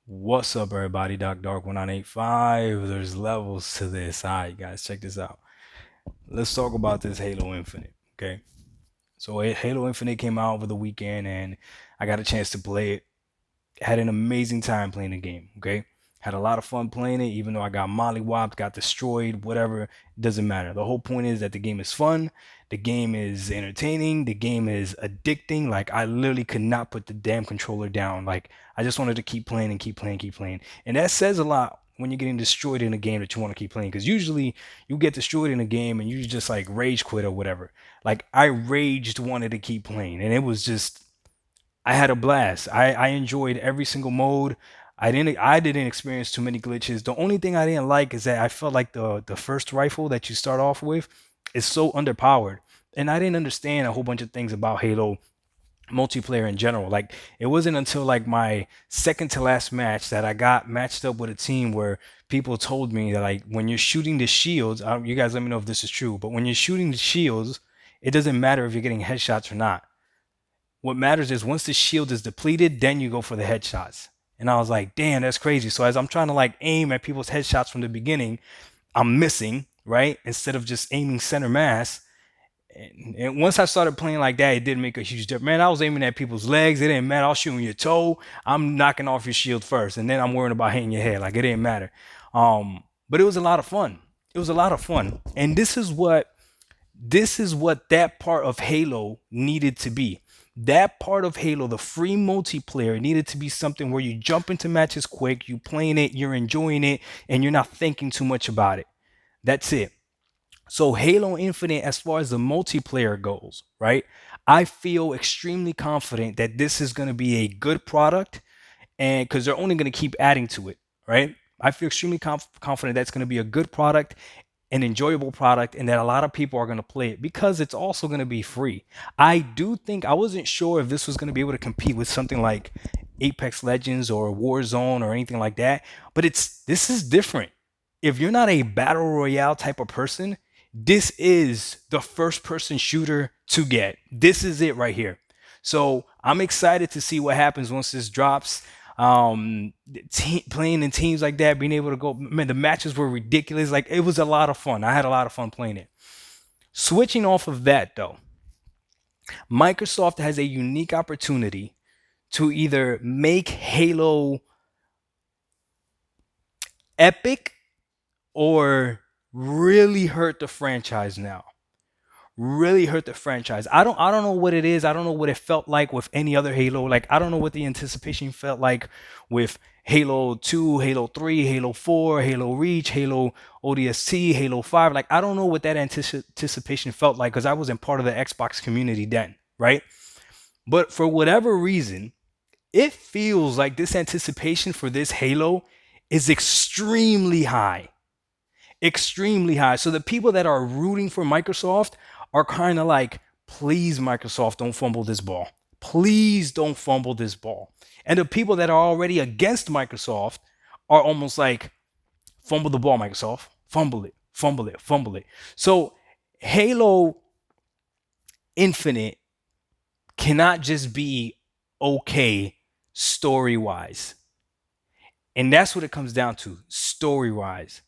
What's up, everybody? Doc Dark 1985. There's levels to this. All right, guys, check this out. Let's talk about this Halo Infinite. Okay. So, Halo Infinite came out over the weekend, and I got a chance to play it. Had an amazing time playing the game. Okay. Had a lot of fun playing it, even though I got mollywopped, got destroyed, whatever. It doesn't matter. The whole point is that the game is fun. The game is entertaining. The game is addicting. Like, I literally could not put the damn controller down. Like, I just wanted to keep playing and keep playing, keep playing. And that says a lot when you're getting destroyed in a game that you want to keep playing. Because usually you get destroyed in a game and you just like rage quit or whatever. Like, I raged, wanted to keep playing. And it was just I had a blast. I enjoyed every single mode. I didn't experience too many glitches. The only thing I didn't like is that I felt like the first rifle that you start off with is so underpowered. And I didn't understand a whole bunch of things about Halo multiplayer in general. Like, it wasn't until like my second to last match that I got matched up with a team where people told me that, like, when you're shooting the shields, you guys let me know if this is true, but when you're shooting the shields, it doesn't matter if you're getting headshots or not. What matters is once the shield is depleted, then you go for the headshots. And I was like, damn, that's crazy. So as I'm trying to like aim at people's headshots from the beginning, I'm missing, right? Instead of just aiming center mass. And once I started playing like that, it did make a huge difference. Man, I was aiming at people's legs. It didn't matter. I was shooting your toe. I'm knocking off your shield first. And then I'm worrying about hitting your head. Like, it didn't matter. But it was a lot of fun. It was a lot of fun. And this is what that part of Halo needed to be. That part of Halo, the free multiplayer, needed to be something where you jump into matches quick, you playing it, you're enjoying it, and you're not thinking too much about it. That's it. So Halo Infinite, as far as the multiplayer goes, right? I feel extremely confident that this is going to be a good product, and because they're only going to keep adding to it, right? I feel extremely confident that's going to be a good product, an enjoyable product, and that a lot of people are going to play it because it's also going to be free. I do think I wasn't sure if this was going to be able to compete with something like Apex Legends or Warzone or anything like that, but this is different. If you're not a battle royale type of person, this is the first person shooter to get. This is it right here. So I'm excited to see what happens once this drops. Playing in teams like that, being able to go, man, the matches were ridiculous. Like, it was a lot of fun. I had a lot of fun playing it. Switching off of that though, Microsoft has a unique opportunity to either make Halo epic or really hurt the franchise now. Really hurt the franchise. I don't know what it is. I don't know what it felt like with any other Halo. Like, I don't know what the anticipation felt like with Halo 2, Halo 3, Halo 4, Halo Reach, Halo ODST, Halo 5. Like, I don't know what that anticipation felt like because I wasn't part of the Xbox community then, right? But for whatever reason, it feels like this anticipation for this Halo is extremely high, extremely high. So the people that are rooting for Microsoft are kind of like, please, Microsoft, don't fumble this ball. Please don't fumble this ball. And the people that are already against Microsoft are almost like, fumble the ball, Microsoft. Fumble it, fumble it, fumble it. So Halo Infinite cannot just be okay story wise. And that's what it comes down to, story wise.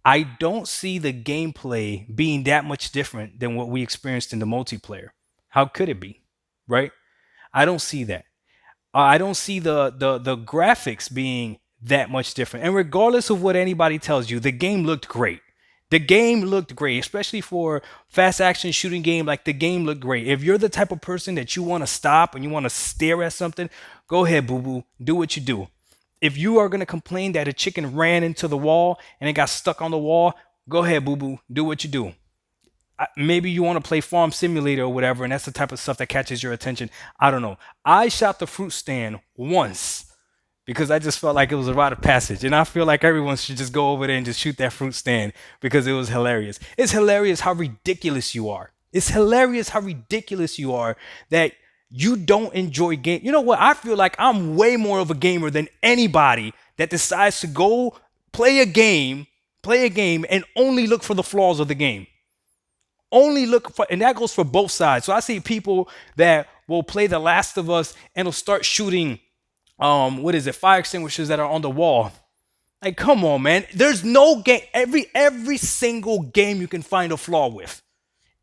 I don't see the gameplay being that much different than what we experienced in the multiplayer. How could it be? Right? I don't see that. I don't see the graphics being that much different. And regardless of what anybody tells you, the game looked great. The game looked great, especially for fast action shooting game. Like, the game looked great. If you're the type of person that you want to stop and you want to stare at something, go ahead, boo boo, do what you do. If you are going to complain that a chicken ran into the wall and it got stuck on the wall, go ahead, boo boo, do what you do. Maybe you want to play Farm Simulator or whatever, and that's the type of stuff that catches your attention. I don't know. I shot the fruit stand once because I just felt like it was a rite of passage. And I feel like everyone should just go over there and just shoot that fruit stand because it was hilarious. It's hilarious how ridiculous you are. It's hilarious how ridiculous you are that you don't enjoy game. You know what? I feel like I'm way more of a gamer than anybody that decides to go play a game and only look for the flaws of the game. Only look for, and that goes for both sides. So I see people that will play The Last of Us and will start shooting what is it, fire extinguishers that are on the wall. Like, come on, man. There's no game. Every single game you can find a flaw with.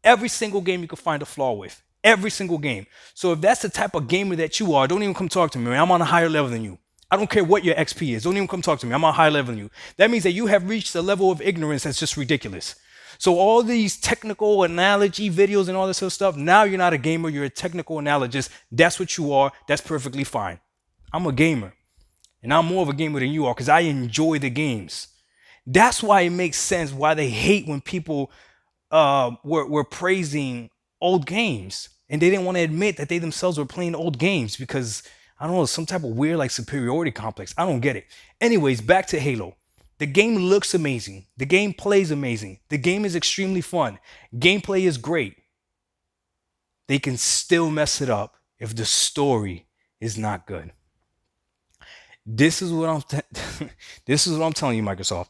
Every single game you can find a flaw with. Every single game. So if that's the type of gamer that you are, don't even come talk to me, man. I'm on a higher level than you. I don't care what your XP is. Don't even come talk to me. I'm on a higher level than you. That means that you have reached a level of ignorance that's just ridiculous. So all these technical analogy videos and all this other stuff, now you're not a gamer, you're a technical analogist. That's what you are. That's perfectly fine. I'm a gamer. And I'm more of a gamer than you are because I enjoy the games. That's why it makes sense why they hate when people were praising old games and they didn't want to admit that they themselves were playing old games because I don't know, some type of weird like superiority complex. I don't get it. Anyways, back to Halo. The game looks amazing. The game plays amazing. The game is extremely fun. Gameplay is great. They can still mess it up if the story is not good. This is what this is what I'm telling you, Microsoft.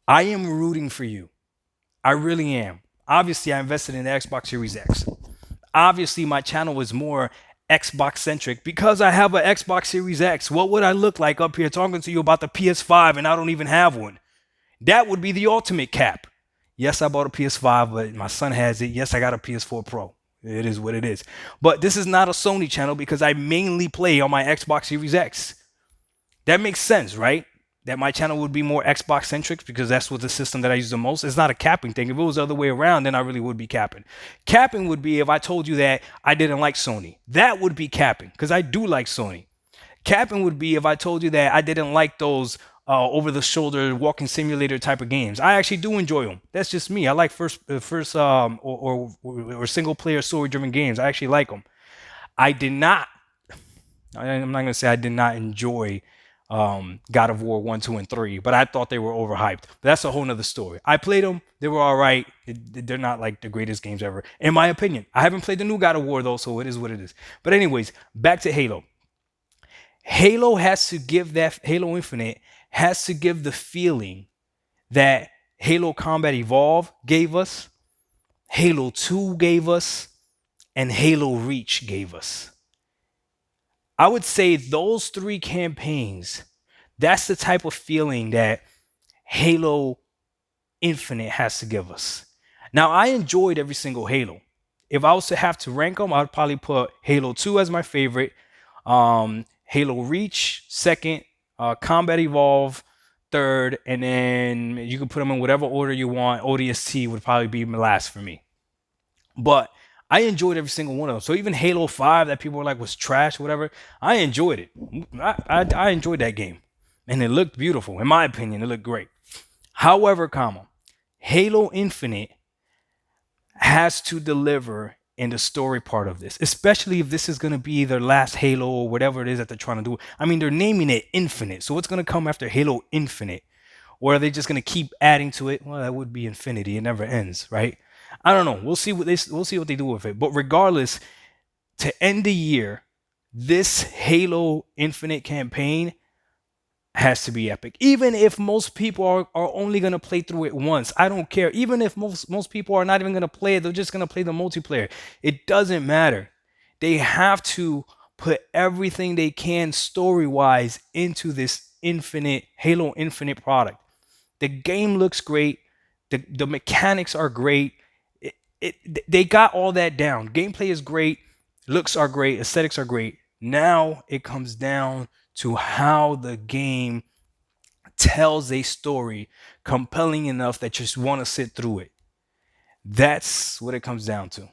I am rooting for you. I really am. Obviously, I invested in the Xbox Series X. Obviously, my channel is more Xbox centric because I have an Xbox Series X. What would I look like up here talking to you about the PS5 and I don't even have one? That would be the ultimate cap. Yes, I bought a PS5, but my son has it. Yes, I got a PS4 Pro. It is what it is. But this is not a Sony channel because I mainly play on my Xbox Series X. That makes sense, right? That my channel would be more Xbox centric because that's what the system that I use the most. It's not a capping thing. If it was the other way around, then I really would be capping. Capping would be if I told you that I didn't like Sony. That would be capping because I do like Sony. Capping would be if I told you that I didn't like those over-the-shoulder walking simulator type of games. I actually do enjoy them. That's just me. I like or single-player story-driven games. I actually like them. I did not. I'm not gonna say I did not enjoy God of War 1, 2, and 3, but I thought they were overhyped. But that's a whole nother story. I played them. They were all right. They're not like the greatest games ever, in my opinion. I haven't played the new God of War, though, so it is what it is. But anyways, back to Halo. Halo Infinite has to give the feeling that Halo Combat Evolve gave us, Halo 2 gave us, and Halo Reach gave us. I would say those three campaigns, that's the type of feeling that Halo Infinite has to give us. Now, I enjoyed every single Halo. If I was to have to rank them, I'd probably put Halo 2 as my favorite, Halo Reach second, Combat Evolve third, and then you can put them in whatever order you want. ODST would probably be last for me. But I enjoyed every single one of them. So even Halo 5 that people were like was trash, whatever, I enjoyed it. I enjoyed that game. And it looked beautiful. In my opinion, it looked great. However, Halo Infinite has to deliver in the story part of this, especially if this is going to be their last Halo or whatever it is that they're trying to do. I mean, they're naming it Infinite. So what's going to come after Halo Infinite? Or are they just going to keep adding to it? Well, that would be infinity. It never ends, right? I don't know. We'll see what they do with it. But regardless, to end the year, this Halo Infinite campaign has to be epic. Even if most people are only gonna play through it once, I don't care. Even if most people are not even gonna play it, they're just gonna play the multiplayer. It doesn't matter. They have to put everything they can story-wise into this Halo Infinite product. The game looks great. The mechanics are great. They got all that down. Gameplay is great. Looks are great. Aesthetics are great. Now it comes down to how the game tells a story compelling enough that you just want to sit through it. That's what it comes down to.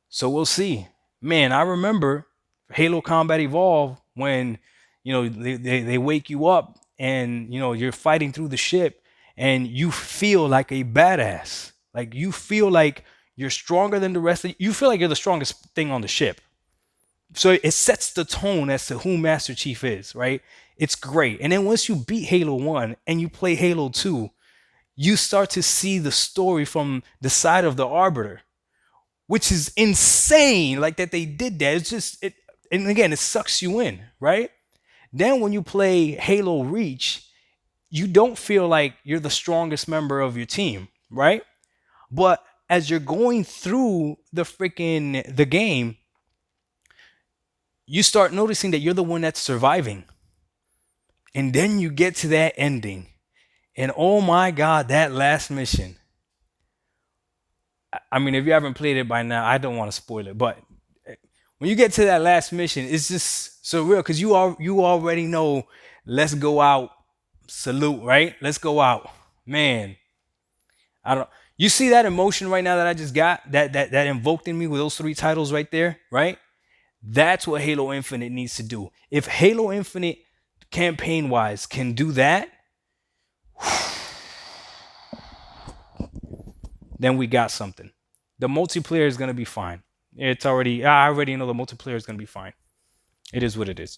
So we'll see. Man, I remember Halo Combat Evolve when they wake you up and you're fighting through the ship and you feel like a badass. Like you feel like you're stronger than the rest of you. Feel like you're the strongest thing on the ship. So it sets the tone as to who Master Chief is, right? It's great. And then once you beat Halo 1 and you play Halo 2, you start to see the story from the side of the Arbiter, which is insane, like that they did that. It's just, and again, it sucks you in, right? Then when you play Halo Reach, you don't feel like you're the strongest member of your team, right? But as you're going through the game, you start noticing that you're the one that's surviving. And then you get to that ending. And oh my God, that last mission. I mean, if you haven't played it by now, I don't want to spoil it. But when you get to that last mission, it's just surreal because you already know, let's go out, salute, right? Let's go out. Man, I don't you see that emotion right now that I just got that invoked in me with those three titles right there, right? That's what Halo Infinite needs to do. If Halo Infinite campaign wise can do that, then we got something. The multiplayer is gonna be fine. I already know the multiplayer is gonna be fine. It is what it is.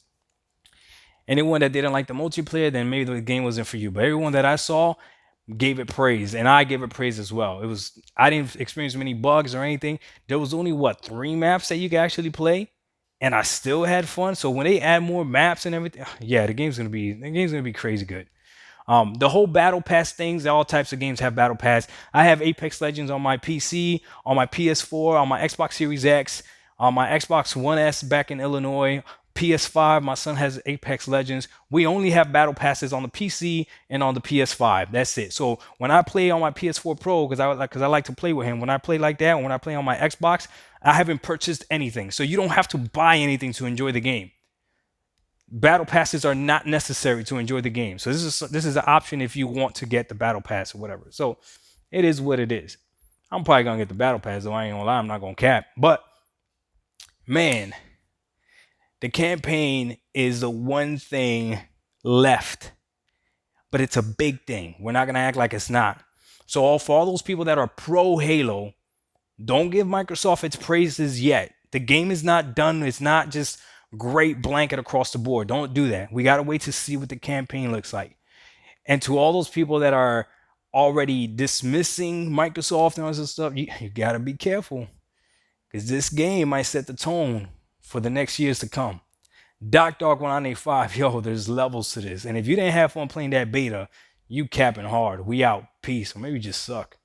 Anyone that didn't like the multiplayer, then maybe the game wasn't for you. But everyone that I saw gave it praise, and I gave it praise as well. I didn't experience many bugs or anything. There was only what 3 maps that you could actually play, and I still had fun. So when they add more maps and everything, yeah, the game's gonna be crazy good. The whole battle pass things, all types of games have battle pass. I have Apex Legends on my PC, on my PS4, on my Xbox Series X, on my Xbox One S back in Illinois. PS5, my son has Apex Legends. We only have battle passes on the PC and on the PS5. That's it. So when I play on my PS4 Pro, because I like to play with him, when I play like that, when I play on my Xbox, I haven't purchased anything. So you don't have to buy anything to enjoy the game. Battle passes are not necessary to enjoy the game. So this is an option if you want to get the battle pass or whatever. So it is what it is. I'm probably gonna get the battle pass, though I ain't gonna lie, I'm not gonna cap. But man, the campaign is the one thing left. But it's a big thing. We're not gonna act like it's not. So for all those people that are pro Halo, don't give Microsoft its praises yet. The game is not done. It's not just great blanket across the board. Don't do that. We got to wait to see what the campaign looks like. And to all those people that are already dismissing Microsoft and all this stuff, you got to be careful because this game might set the tone for the next years to come. Doc Dog 1985, yo, there's levels to this. And if you didn't have fun playing that beta, you capping hard. We out. Peace. Or maybe just suck.